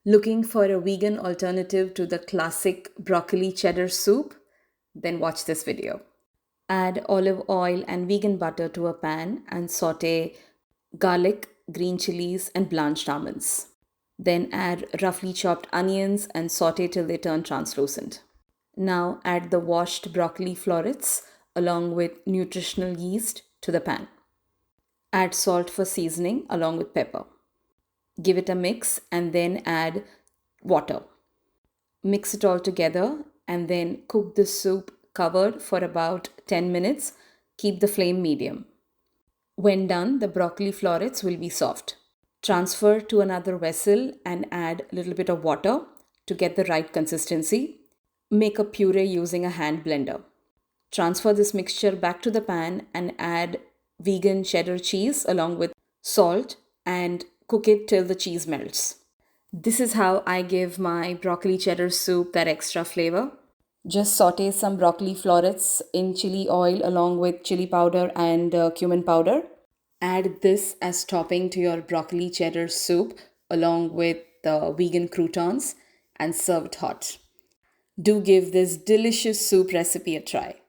Looking for a vegan alternative to the classic broccoli cheddar soup? Then watch this video. Add olive oil and vegan butter to a pan and saute garlic, green chilies, and blanched almonds. Then add roughly chopped onions and saute till they turn translucent. Now add the washed broccoli florets along with nutritional yeast to the pan. Add salt for seasoning along with pepper. Give it a mix and then add water. Mix it all together and then cook the soup covered for about 10 minutes. Keep the flame medium. When done, the broccoli florets will be soft. Transfer to another vessel and add a little bit of water to get the right consistency. Make a puree using a hand blender. Transfer this mixture back to the pan and add vegan cheddar cheese along with salt and cook it till the cheese melts. This is how I give my broccoli cheddar soup that extra flavor. Just saute some broccoli florets in chili oil along with chili powder and cumin powder. Add this as topping to your broccoli cheddar soup along with the vegan croutons and serve it hot. Do give this delicious soup recipe a try.